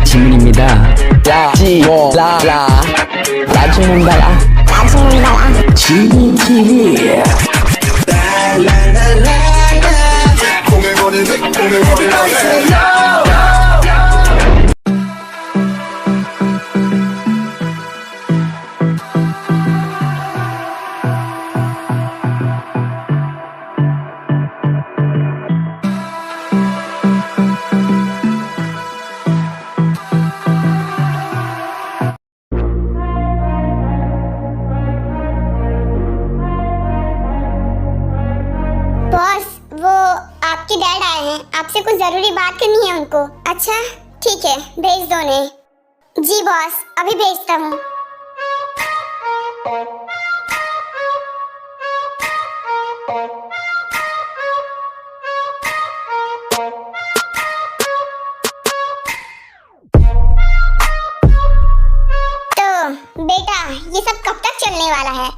지문입니다. 라지몬달라 지문 TV. Boss, वो आपके dad आए हैं, आपसे कुछ जरूरी बात करनी है उनको। अच्छा ठीक है, भेज दो उन्हें। जी बॉस, अभी भेजता हूँ। तो बेटा, ये सब कब तक चलने वाला है?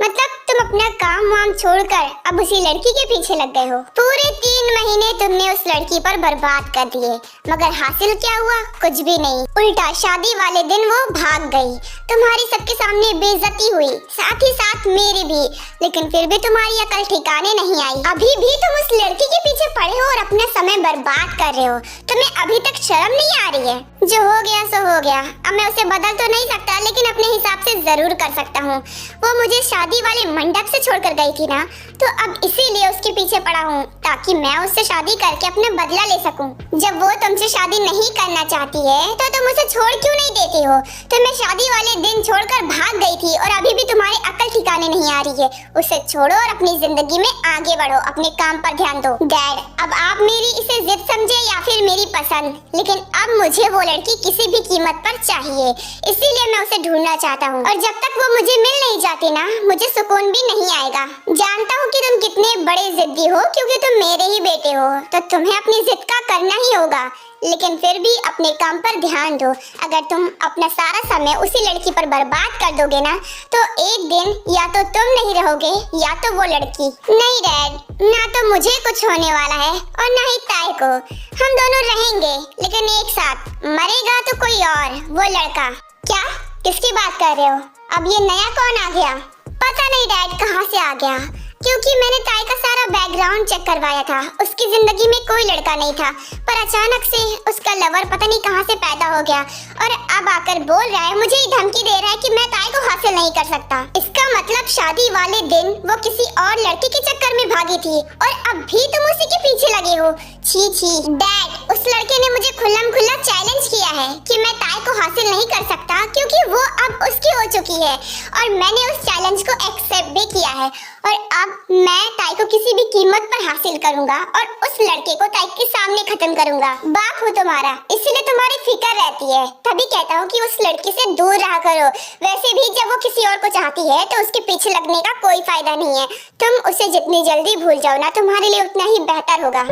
मतलब तुम अपना काम वाम छोड़कर अब उसी लड़की के पीछे लग गए हो। पूरे 3 महीने तुमने उस लड़की पर बर्बाद कर दिए, मगर हासिल क्या हुआ? कुछ भी नहीं। उल्टा शादी वाले दिन वो भाग गई, तुम्हारी सबके सामने बेइज्जती हुई, साथ ही साथ मेरी भी। लेकिन फिर भी तुम्हारी अकल ठिकाने नहीं आई। अभी भी तुम उस लड़की के पीछे पड़े हो और अपना समय बर्बाद कर रहे हो। तुम्हें अभी तक शर्म नहीं आ रही है? जो हो गया सो हो गया। अब मैं उसे बदल तो नहीं सकता, लेकिन अपने हिसाब से जरूर कर सकता हूँ। वो मुझे शादी वाले मंडप से छोड़कर गई थी ना, तो अब इसीलिए उसके पीछे पड़ा हूँ, ताकि मैं उससे शादी करके अपना बदला ले सकूं। जब वो तुमसे शादी नहीं करना चाहती है तो तुम उसे छोड़ क्यों नहीं देती हो? तो मैं शादी वाले दिन छोड़कर भाग गई थी और अभी भी तुम्हारी अकल ठिकाने नहीं आ रही है। उसे छोड़ो और अपनी जिंदगी में आगे बढ़ो, अपने काम पर ध्यान दो। डैड, अब आप मेरी इसे जिद समझे या फिर मेरी पसंद, लेकिन अब मुझे वो लड़की किसी भी कीमत पर चाहिए, इसीलिए मैं उसे ढूंढना चाहता हूँ। और जब तक वो मुझे मिल नहीं जाती ना, मुझे सुकून भी नहीं आएगा। जानता हूँ कि तुम कितने बड़े जिद्दी हो, क्योंकि तुम मेरे ही बेटे हो, तो तुम्हें अपनी जिद का करना ही होगा। लेकिन फिर भी अपने काम पर ध्यान दो। अगर तुम अपना सारा समय उसी लड़की पर बर्बाद कर दोगे ना, तो एक दिन या तो तुम नहीं रहोगे या तो वो लड़की। नहीं डैड, ना तो मुझे कुछ होने वाला है और ना ही ताई को। हम दोनों रहेंगे, लेकिन एक साथ। मरेगा तो कोई और, वो लड़का। क्या? किसकी बात कर रहे हो? अब ये नया कौन आ गया? पता नहीं डैड कहाँ से आ गया, क्योंकि मैंने ताई का सारा बैकग्राउंड चेक करवाया था। उसकी जिंदगी में कोई लड़का नहीं था, पर अचानक से उसका लवर पता नहीं कहाँ से पैदा हो गया और अब आकर बोल रहा है, मुझे ही धमकी दे रहा है कि मैं ताई को हासिल नहीं कर सकता। इसका मतलब शादी वाले दिन वो किसी और लड़की के चक्कर में भागी थी और अब भी तुम उसी के पीछे लगे हो। छी छी डैड, उस लड़के ने मुझे खुल्लम खुल्ला चैलेंज किया है कि मैं ताई को हासिल नहीं कर सकता, क्योंकि वो अब उसकी हो चुकी है और मैंने उस चैलेंज को एक्सेप्ट भी किया है। और अब मैं ताई को किसी भी कीमत पर हासिल करूंगा और उस लड़के को ताई के सामने खत्म करूंगा। बाप हूँ तुम्हारा, इसलिए तुम्हारी फिक्र रहती है। तभी कहता हूँ कि उस लड़की से दूर रहा करो। वैसे भी जब वो किसी और को चाहती है तो उसके पीछे लगने का कोई फायदा नहीं है। तुम उसे जितनी जल्दी भूल जाओ ना, तुम्हारे लिए उतना ही बेहतर होगा।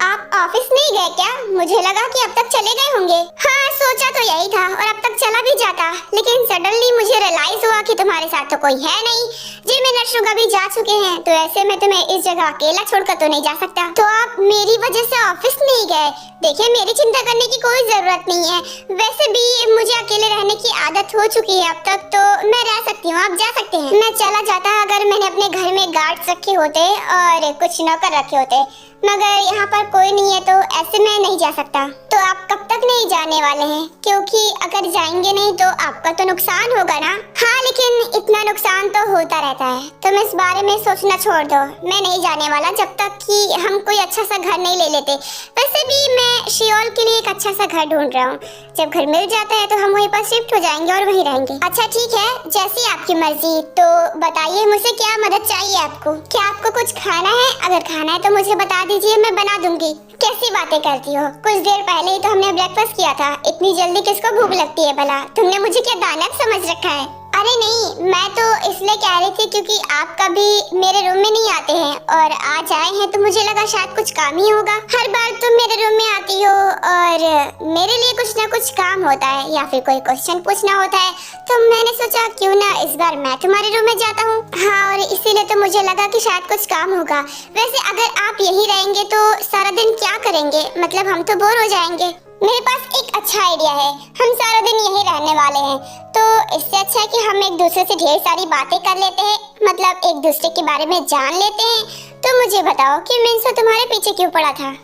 आप ऑफिस नहीं गए क्या? मुझे लगा कि अब तक चले गए होंगे। हाँ, सोचा तो यही था और अब तक चला भी जाता, लेकिन सडनली मुझे रियलाइज हुआ कि तुम्हारे साथ तो कोई है नहीं। जी मैं नर्सों भी जा चुके हैं, तो ऐसे में तुम्हें इस जगह अकेला छोड़कर तो नहीं जा सकता। तो आप मेरी वजह से ऑफिस नहीं गए? देखिए, मेरी चिंता करने की कोई जरूरत नहीं है। वैसे भी मुझे अकेले रहने की आदत हो चुकी है अब तक, तो मैं रह सकती हूँ, आप जा सकते हैं। मैं चला जाता अगर मैंने अपने घर में गार्ड्स रखे होते और कुछ नौकर रखे होते, मगर यहाँ पर कोई नहीं है, तो ऐसे मैं नहीं जा सकता। तो आप कब तक नहीं जाने वाले हैं? क्योंकि अगर जाएंगे नहीं तो आपका तो नुकसान होगा ना। हाँ, लेकिन इतना नुकसान तो होता रहता है, तुम इस बारे में सोचना छोड़ दो। मैं नहीं जाने वाला जब तक कि हम कोई अच्छा सा घर नहीं ले लेते। वैसे भी मैं शियोल के लिए एक अच्छा सा घर ढूंढ रहा हूँ। जब घर मिल जाता है तो हम वहीं पर शिफ्ट हो जाएंगे और वहीं रहेंगे। अच्छा ठीक है, जैसी आपकी मर्जी। तो बताइए, मुझसे क्या मदद चाहिए आपको? क्या आपको कुछ खाना है? अगर खाना है तो मुझे बता दीजिए, मैं बना दूंगी। कैसी बातें करती हो? कुछ देर पहले ही तो हमने ब्रेकफास्ट किया था, इतनी जल्दी किसको भूख लगती है भला? तुमने मुझे क्या दानव समझ रखा है? अरे नहीं, मैं तो इसलिए कह रही थी क्योंकि आप कभी मेरे रूम में नहीं आते हैं और आज आए हैं तो मुझे लगा शायद कुछ काम ही होगा। हर बार तुम मेरे रूम में आती हो और मेरे लिए कुछ ना कुछ काम होता है या फिर कोई क्वेश्चन पूछना होता है, तो मैंने सोचा क्यों ना इस बार मैं तुम्हारे रूम में जाता हूँ। हाँ, और इसीलिए तो मुझे लगा कि शायद कुछ काम होगा। वैसे अगर आप यही रहेंगे तो सारा दिन क्या करेंगे, मतलब हम तो बोर हो जाएंगे। मेरे पास एक अच्छा आइडिया है, हम सारा दिन यहीं रहने वाले हैं तो इससे अच्छा है कि हम एक दूसरे से ढेर सारी बातें कर लेते हैं, मतलब एक दूसरे के बारे में जान लेते हैं। तो मुझे बताओ कि मिंसो तुम्हारे पीछे क्यों पड़ा था?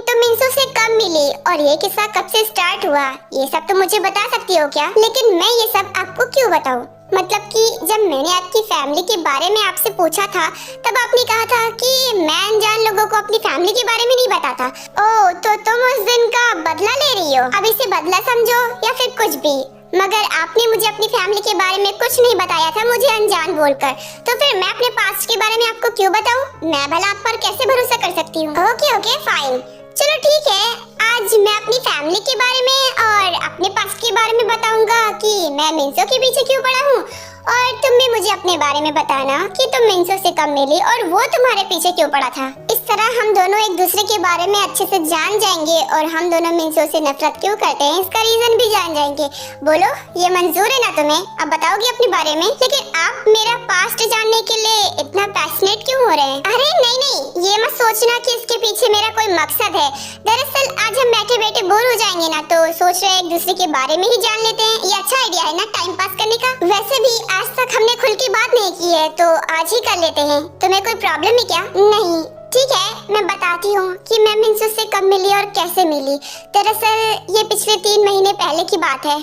तुम मिंसो से कब मिली और ये किस्सा कब से स्टार्ट हुआ, ये सब तो मुझे बता सकती हो क्या? लेकिन मैं ये सब आपको क्यों बताऊं? मतलब कि जब मैंने आपकी फैमिली के बारे में आपसे पूछा था तब आपने कहा था कि मैं अनजान लोगों को अपनी फैमिली के बारे में नहीं बताता। ओह, तो तुम उस दिन का बदला ले रही हो? अब इसे बदला समझो या फिर कुछ भी, मगर आपने मुझे अपनी फैमिली के बारे में कुछ नहीं बताया था मुझे अनजान बोलकर, तो फिर मैं अपने पास्ट के बारे में आपको क्यों बताऊं? मैं भला आप पर कैसे भरोसा कर सकती हूँ? ओके फाइन, चलो ठीक है। आज मैं अपनी फैमिली के बारे में और अपने पास्ट के बारे में बताऊंगा कि मैं मिंसो के पीछे क्यों पड़ा हूँ, और तुम भी मुझे अपने बारे में बताना कि तुम मिंसो से कब मिली और वो तुम्हारे पीछे क्यों पड़ा था। इस तरह हम दोनों एक दूसरे के बारे में अच्छे से जान जाएंगे और हम दोनों मिंसो से नफरत क्यों करते हैं इसका रीजन भी जान जाएंगे। बोलो, ये मंजूर है ना तुम्हें? अब बताओगी अपने बारे में? लेकिन आप मेरा पास्ट जानने के लिए इतना पैशनेट क्यों हो रहे हैं? अरे नहीं, ये मत सोचना कि इसके पीछे मेरा कोई मकसद है। दरअसल आज हम बैठे बैठे बोर हो जाएंगे ना, तो सोच रहे हैं एक दूसरे के बारे में ही जान लेते हैं। ये अच्छा आइडिया है ना टाइम पास करने का? वैसे भी आज तक हमने खुल के बात नहीं की है तो आज ही कर लेते हैं। तुम्हें कोई प्रॉब्लम है क्या? नहीं, ठीक है, मैं बताती हूँ कि मैं मिंसो से कब मिली और कैसे मिली। दरअसल ये पिछले 3 महीने पहले की बात है।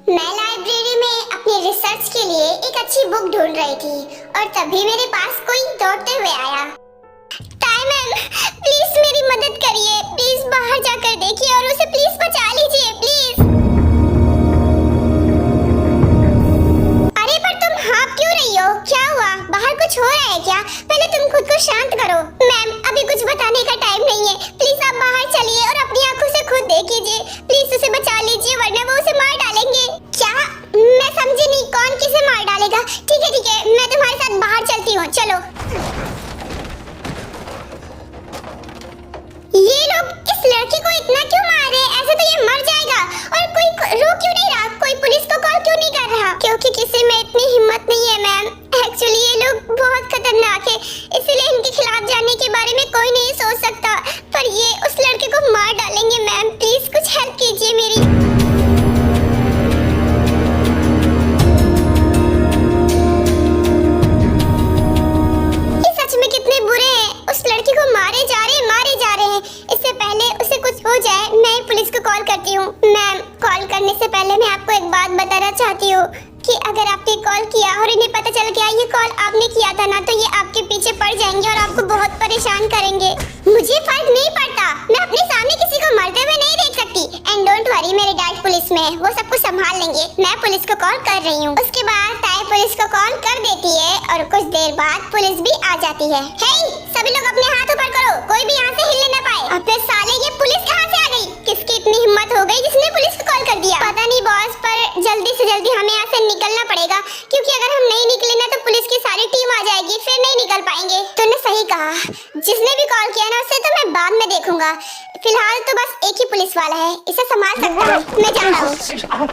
मैं लाइब्रेरी में अपनी रिसर्च के लिए एक अच्छी बुक ढूंढ रही थी और तभी मेरे पास कोई दौड़ते हुए आया। ताई मैम, प्लीज मेरी मदद करिए, प्लीज बाहर जाकर देखिए और उसे प्लीज बचा लीजिए, प्लीज। अरे पर तुम हाँफ क्यों रही हो? क्या हुआ? बाहर कुछ हो रहा है क्या? पहले तुम खुद को शांत करो। मैम, अभी कुछ बताने का टाइम नहीं है, प्लीज आप बाहर चलिए और अपनी आंखों से खुद देख लीजिए। प्लीज उसे बचा लीजिए वरना वो उसे मार डालेंगे। क्या? मैं समझी नहीं, कौन किसे मार डालेगा? ठीक है, मैं तुम्हारे साथ बाहर चलती हूँ, चलो। ये लोग इस लड़के को इतना क्यों मार रहे हैं? ऐसे तो ये मर जाएगा। और कोई रोक क्यों नहीं रहा? कोई पुलिस को कॉल क्यों नहीं कर रहा? क्योंकि किसी में इतनी हिम्मत नहीं है मैम। एक्चुअली ये लोग बहुत खतरनाक है, इसलिए इनके खिलाफ जाने के बारे में कोई नहीं सोच सकता, पर ये उस लड़के को मार डालेंगे। मैम प्लीज कुछ हेल्प कीजिए मेरी। इससे पहले उसे कुछ हो जाए, मैं पुलिस को कॉल करती हूँ। मैम, कॉल करने से पहले मैं आपको एक बात बताना चाहती हूँ कि अगर आपने कॉल किया और इन्हें पता चल गया ये कॉल आपने किया था ना, तो ये आपके पीछे पड़ जाएंगे और आपको बहुत परेशान करेंगे। मुझे फर्क नहीं पड़ता, मैं अपने सामने किसी को मरते हुए नहीं देख सकती। एंड डोंट वरी, मेरे डैड पुलिस में है, वो सब कुछ संभाल लेंगे। मैं पुलिस को कॉल कर रही हूँ। उसके बाद ताई पुलिस को कॉल कर देती है और कुछ देर बाद पुलिस भी आ जाती है। हे, सभी लोग अपने हाथ ऊपर करो, कोई भी यहाँ से हिलने न पाए। अबे साले, ये पुलिस कहाँ से आ गई? किसकी इतनी हिम्मत हो गई जिसने पुलिस को कॉल कर दिया? पता नहीं बॉस, पर जल्दी से जल्दी हमें यहाँ से निकलना पड़ेगा, क्योंकि अगर हम नहीं निकले ना तो पुलिस की सारी टीम आ जाएगी, फिर नहीं निकल पाएंगे। तूने सही कहा, जिसने भी कॉल किया ना उसे तो मैं बाद में देखूंगा। फिलहाल तो बस एक ही पुलिस वाला है, इसे संभाल सकता हूँ। मैं जा रहा हूँ।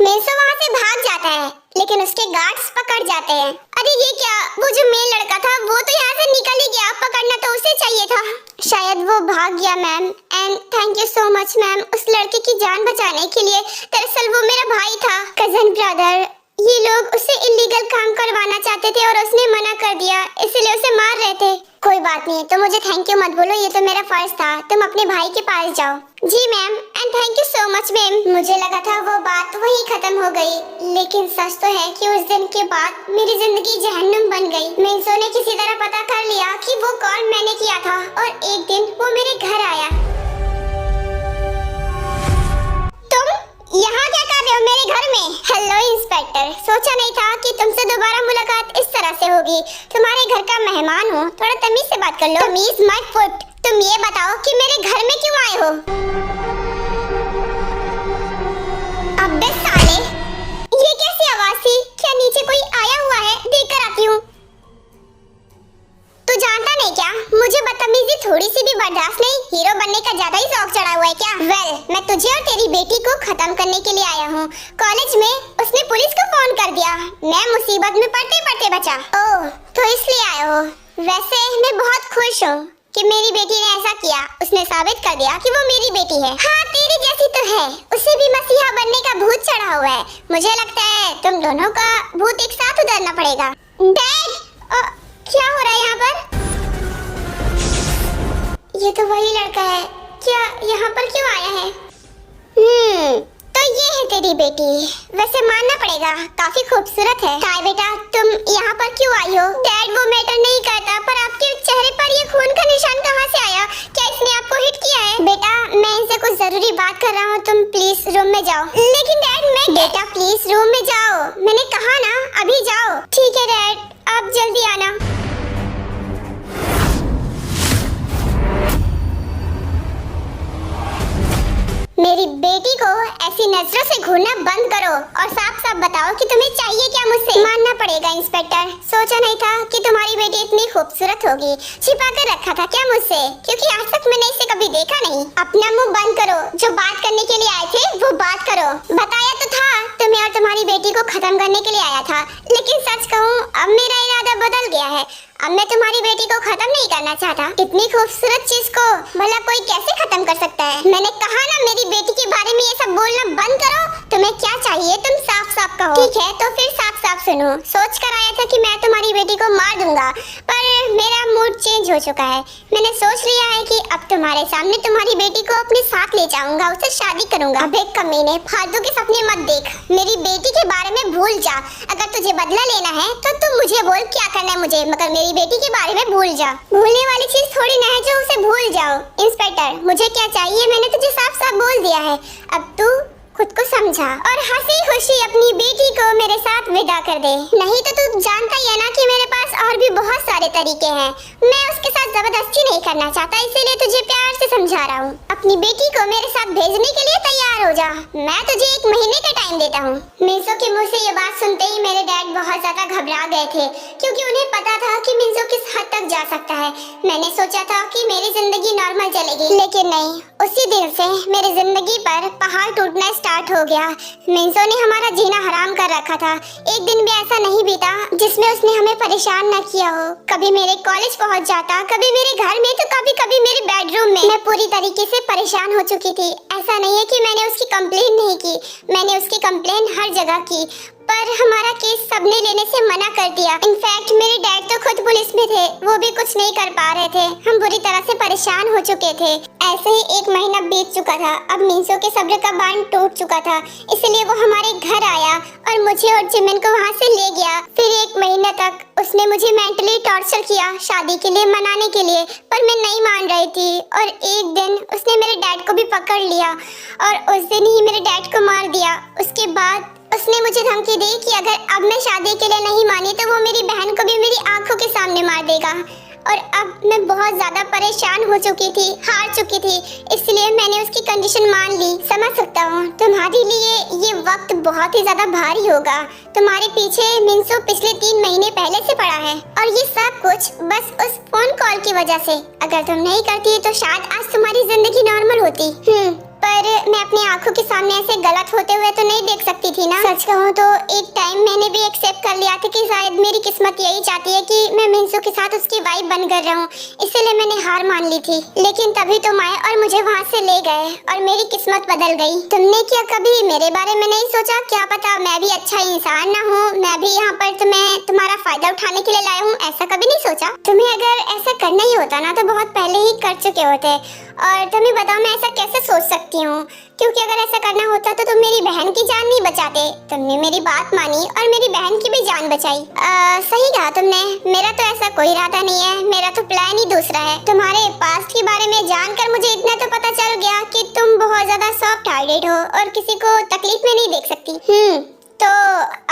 मिंसो वहाँ से भाग जाता है, लेकिन उसके गार्ड्स पकड़ जाते हैं। अरे ये क्या, वो जो मेन लड़का था वो तो यहाँ से निकल ही गया, पकड़ना तो उसे चाहिए था। शायद वो भाग गया ma'am. And thank you so much ma'am उस लड़के की जान बचाने के लिए। दरअसल वो मेरा भाई था, कजन ब्रदर। ये लोग उसे इलीगल काम करवाना चाहते थे और उसने मना कर दिया, इसलिए उसे मार रहे थे। कोई बात नहीं, तो मुझे थैंक यू मत बोलो, ये तो मेरा फर्ज था। तुम अपने भाई के पास जाओ। जी ma'am, and thank you so much ma'am. मुझे लगा था वो बात वहीं खत्म हो गई, लेकिन सच तो है कि उस दिन के बाद मेरी जिंदगी जहन्नुम बन गई। मिंसो ने किसी तरह पता कर लिया कि वो कॉल मैंने किया था और एक दिन वो मेरे घर आया। यहाँ क्या कर रहे हो मेरे घर में? हेलो इंस्पेक्टर, सोचा नहीं था कि तुमसे दोबारा मुलाकात इस तरह से होगी। तुम्हारे घर का मेहमान हूँ, थोड़ा तमीज से बात कर लो। तमीज माय फुट। तुम ये बताओ कि मेरे घर में क्यों आए हो? अबे साले, ये कैसी आवाज थी? क्या नीचे कोई आया हुआ है? देख कर आती हूँ। तू जानता नहीं क्या, मुझे बदतमीजी थोड़ी सी भी बर्दाश्त नहीं। हीरो बनने का ज्यादा ही शौक चढ़ा हुआ है क्या? मैं तुझे और तेरी बेटी को खत्म करने के लिए आया हूँ। कॉलेज में उसने पुलिस को फोन कर दिया, मैं मुसीबत में पड़ते पड़ते बचा। ओह, तो इसलिए आए हो? वैसे मैं बहुत खुश हूँ कि मेरी बेटी ने ऐसा किया। उसने साबित कर दिया कि वो मेरी बेटी है। हाँ, तेरी जैसी तो है, उसे भी मसीहा बनने का भूत चढ़ा हुआ है। मुझे लगता है तुम दोनों का भूत एक साथ उतरना पड़ेगा। डैड, क्या हो रहा है यहाँ पर? ये तो वही लड़का है। क्या यहाँ पर क्यों आया है? तो ये है तेरी बेटी। वैसे मानना पड़ेगा, काफी खूबसूरत है। हाय बेटा, तुम यहाँ पर क्यों आई हो? डैड, वो मैटर नहीं करता, पर आपके चेहरे पर ये खून का निशान कहाँ से आया? क्या इसने आपको हिट किया है? बेटा, मैं इनसे कुछ जरूरी बात कर रहा हूँ, तुम प्लीज रूम में जाओ। लेकिन डैड, मैं बेटा प्लीज रूम में जाओ, मैंने कहा ना, अभी जाओ। ठीक है डैड, आप जल्दी आना। मेरी बेटी को ऐसी नजरों से घूरना बंद करो और साफ साफ बताओ कि तुम्हें चाहिए क्या मुझसे। मानना पड़ेगा इंस्पेक्टर, सोचा नहीं था कि तुम्हारी बेटी इतनी खूबसूरत होगी। छिपा कर रखा था क्या मुझसे? क्योंकि आज तक मैंने इसे कभी देखा नहीं। अपना मुंह बंद करो, जो बात करने के लिए आए थे वो बात करो। बताया तो था तुम्हें और तुम्हारी बेटी को खत्म करने के लिए आया था, लेकिन सच कहूँ अब मेरा इरादा बदल गया है। अब मैं तुम्हारी बेटी को खत्म नहीं करना चाहता। इतनी खूबसूरत चीज को भला कोई कैसे खत्म कर सकता है? मैंने कहा ना, मेरी बेटी के बारे में ये सब बोलना बंद करो। तुम्हें क्या चाहिए तुम साफ साफ कहो। ठीक है, तो फिर साफ साफ सुनो। सोच कर आया था कि मैं तुम्हारी बेटी को मार दूंगा, पर मेरा मूड चेंज हो चुका है। मैंने सोच लिया है कि अब तुम्हारे सामने तुम्हारी बेटी को अपने साथ ले जाऊंगा, उससे शादी करूंगा। अब एक कमीने, फालतू के सपने मत देख। मेरी बेटी के बारे में भूल जा। अगर तुझे बदला लेना है तो तुम मुझे बोल क्या करना है मुझे, मगर मेरी बेटी के बारे में भूल जा। भूलने वाली चीज थोड़ी ना है जो उसे भूल जाओ। इंस्पेक्टर, मुझे क्या चाहिए मैंने तुझे साफ साफ बोल दिया है। अब तू खुद को समझा और हंसी खुशी अपनी बेटी को मेरे साथ विदा कर दे। नहीं तो तू जानता ही है ना कि मेरे पास और भी बहुत सारे तरीके हैं। मैं उसके साथ जबरदस्ती नहीं करना चाहता, इसीलिए तुझे प्यार से समझा रहा हूँ। अपनी बेटी को मेरे साथ भेजने के लिए तैयार हो जा। मैं तुझे 1 महीने का टाइम देता हूँ। मिंसो के मुंह से ये बात सुनते ही मेरे डैड बहुत ज्यादा घबरा गए थे, क्योंकि उन्हें पता था कि मिंसो किस हद तक जा सकता है। मैंने सोचा था कि मेरी जिंदगी नॉर्मल चलेगी, लेकिन नहीं। उसी दिन से मेरी जिंदगी पर पहाड़ टूटना स्टार्ट हो गया। मिंसो ने हमारा जीना हराम कर रखा था। एक दिन भी ऐसा नहीं बीता जिसमें उसने हमें परेशान न किया हो। कभी मेरे कॉलेज पहुंच जाता, कभी मेरे घर में, तो कभी कभी मेरे बेडरूम में। मैं पूरी तरीके से परेशान हो चुकी थी। ऐसा नहीं है कि मैंने उसकी कंप्लेन नहीं की, मैंने उसकी कंप्लेन हर जगह की, पर हमारा केस सबने लेने से मना कर दिया। इनफैक्ट मेरे डैड तो खुद पुलिस में थे, वो भी कुछ नहीं कर पा रहे थे। हम बुरी तरह से परेशान हो चुके थे। ऐसे ही 1 महीना बीत चुका था। अब मिंसो के सब्र का बांध टूट चुका था, इसलिए वो हमारे घर आया और मुझे और जिमिन को वहाँ से ले गया। फिर 1 महीने तक उसने मुझे मेंटली टॉर्चर किया शादी के लिए मनाने के लिए, पर मैं नहीं मान रही थी। और एक दिन उसने मेरे डैड को भी पकड़ लिया और उस दिन ही मेरे डैड को मार दिया। उसके बाद उसने मुझे धमकी दी कि अगर अब मैं शादी के लिए नहीं मानी तो वो मेरी बहन को भी मेरी आंखों के सामने मार देगा। और अब मैं बहुत ज्यादा परेशान हो चुकी थी, हार चुकी थी, इसलिए मैंने उसकी कंडीशन मान ली। समझ सकता हूँ तुम्हारे लिए ये वक्त बहुत ही ज्यादा भारी होगा। तुम्हारे पीछे मिंसो पिछले 3 महीने पहले से पड़ा है, और ये सब कुछ बस उस फोन कॉल की वजह से। अगर तुम नहीं करती तो शायद आज तुम्हारी जिंदगी नॉर्मल होती। पर मैं अपनी आंखों के सामने ऐसे गलत होते हुए तो नहीं देख सकती थी ना। सच कहूँ तो एक टाइम मैंने भी एक्सेप्ट कर लिया था कि शायद मेरी किस्मत यही चाहती है कि मैं मिंसो के साथ उसकी वाइफ बनकर रहूं, इसलिए मैंने हार मान ली थी। लेकिन तभी तुम आए और मुझे वहाँ से ले गए और मेरी किस्मत बदल गई। तुमने क्या कभी मेरे बारे में नहीं सोचा? क्या पता मैं भी अच्छा इंसान ना हूँ, मैं भी यहाँ पर तुम्हारा फायदा उठाने के लिए लाया हूँ, ऐसा कभी नहीं सोचा? तुम्हें अगर ऐसा करना ही होता ना तो बहुत पहले ही कर चुके होते। और तुम्हें बताओ मैं ऐसा कैसे सोच सकती हूँ, क्योंकि अगर ऐसा करना होता तो तुम मेरी बहन की जान नहीं बचाते। तुमने मेरी बात मानी और मेरी बहन की भी जान बचाई। सही कहा तुमने, मेरा तो ऐसा कोई इरादा नहीं है, मेरा तो प्लान ही दूसरा है। तुम्हारे पास्ट के बारे में जानकर मुझे इतना तो पता चल गया कि तुम बहुत ज्यादा सॉफ्ट हार्टेड हो और किसी को तकलीफ में नहीं देख सकती। तो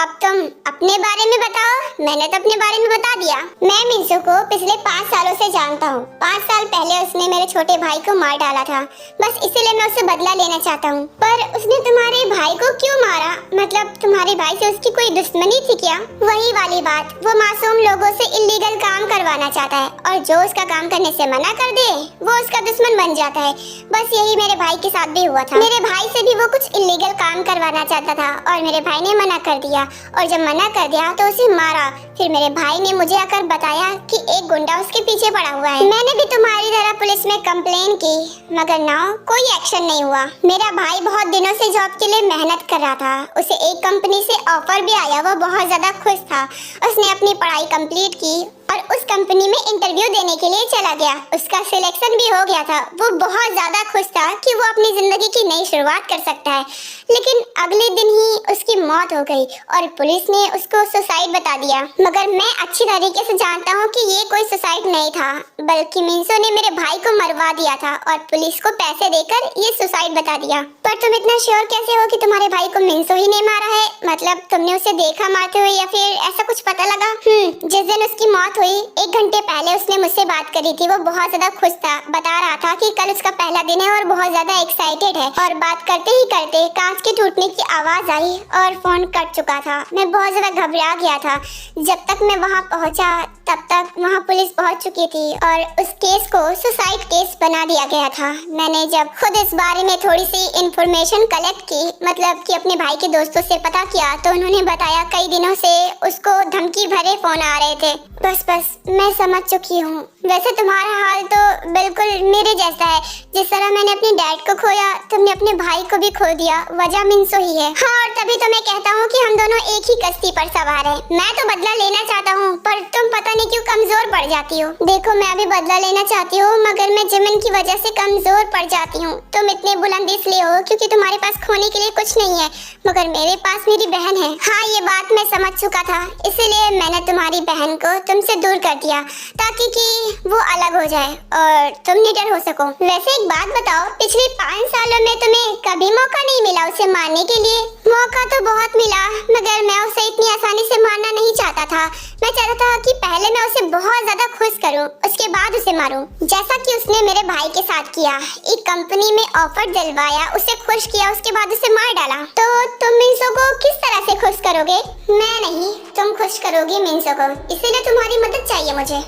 अब तुम अपने बारे में बताओ। मैंने तो अपने बारे में बता दिया। मैं मिंसो को पिछले 5 सालों से जानता हूँ। 5 साल पहले उसने मेरे छोटे भाई को मार डाला था। बस इसीलिए मैं उससे बदला लेना चाहता हूँ। पर उसने तुम्हारे भाई को क्यों मारा? मतलब तुम्हारे भाई से उसकी कोई दुश्मनी थी क्या? वही वाली बात, वो मासूम लोगों से इल्लीगल काम करवाना चाहता है और जो उसका काम करने से मना कर दे वो उसका दुश्मन बन जाता है। बस यही मेरे भाई के साथ भी हुआ था। मेरे भाई से भी वो कुछ इल्लीगल काम करवाना चाहता था और मेरे भाई ने मना कर दिया और जब मना कर दिया तो उसे मारा। फिर मेरे भाई ने मुझे आकर बताया कि एक गुंडा उसके पीछे पड़ा हुआ है। मैंने भी तुम्हारी तरह पुलिस में कंप्लेन की मगर ना कोई एक्शन नहीं हुआ। मेरा भाई बहुत दिनों से जॉब के लिए मेहनत कर रहा था। उसे एक कंपनी से ऑफर भी आया। वो बहुत ज्यादा खुश था। उसने अपनी पढ़ाई कंप्लीट की और उस कंपनी में इंटरव्यू देने के लिए चला गया। उसका सिलेक्शन भी हो गया था। वो बहुत ज्यादा खुश था कि वो अपनी जिंदगी की नई शुरुआत कर सकता है। लेकिन अगले दिन ही उसकी मौत हो गई और पुलिस ने उसको सुसाइड बता दिया। मगर मैं अच्छी तरीके से जानता हूँ कि ये कोई सुसाइड नहीं था, बल्कि मिंसो ने मेरे भाई को मरवा दिया था और पुलिस को पैसे देकर ये सुसाइड बता दिया। पर तुम इतना श्योर कैसे हो कि तुम्हारे भाई को मिंसो ही ने मारा है? मतलब तुमने उसे देखा मारते हुए या फिर ऐसा कुछ पता लगा? जिस दिन उसकी मौत हुई 1 घंटे पहले उसने मुझसे बात करी थी। वो बहुत ज्यादा खुश था। बता रहा था कि कल उसका पहला दिन है और बहुत ज्यादा एक्साइटेड है। और बात करते ही करते कांच के टूटने की आवाज आई और फोन कट चुका था। मैं बहुत ज्यादा घबरा गया था। जब तक मैं वहाँ पहुँचा तब तक वहाँ पुलिस पहुँच चुकी थी और उस केस को सुसाइड केस बना दिया गया था। मैंने जब खुद इस बारे में थोड़ी सी इंफॉर्मेशन कलेक्ट की, मतलब कि अपने भाई के दोस्तों से पता किया, तो उन्होंने बताया कई दिनों से उसको धमकी भरे फोन आ रहे थे। बस मैं समझ चुकी हूँ। वैसे तुम्हारा हाल तो बिल्कुल मेरे जैसा है। जिस तरह मैंने अपने डैड को खोया, तुमने अपने भाई को भी खो दिया। वजह मिंसो ही है। हाँ, और तभी तो मैं कहता हूँ कि हम दोनों एक ही कश्ती पर सवार हैं। मैं तो बदला लेना चाहता हूँ पर तुम पता नहीं क्यों कमजोर पड़ जाती हो। देखो, मैं भी बदला लेना चाहती हूँ मगर मैं जिमिन की वजह से कमजोर पड़ जाती हूँ। तुम इतने बुलंद इसलिए हो क्योंकि तुम्हारे पास खोने के लिए कुछ नहीं है, मगर मेरे पास मेरी बहन है। हाँ, ये बात मैं समझ चुका था, इसीलिए मैंने तुम्हारी बहन को तुमसे दूर कर दिया ताकि कि वो अलग हो जाए और तुम निडर हो सको। वैसे एक बात बताओ, पिछले 5 सालों में तुम्हें कभी मौका नहीं मिला उसे मारने के लिए? मौका तो बहुत मिला मगर मैं उसे इतनी आसानी से मारना नहीं चाहता था। मैं चाहता था कि पहले मैं उसे बहुत ज्यादा खुश करूं, उसके बाद उसे मारूं, जैसा कि उसने मेरे भाई के साथ किया। एक कंपनी में ऑफर दिलवाया, उसे खुश किया, उसके बाद उसे मार डाला। तो तुम मिंसो को किस तरह से खुश करोगे? मैं नहीं, तुम खुश करोगी मिंसो को, इसीलिए तुम्हारी मदद चाहिए मुझे।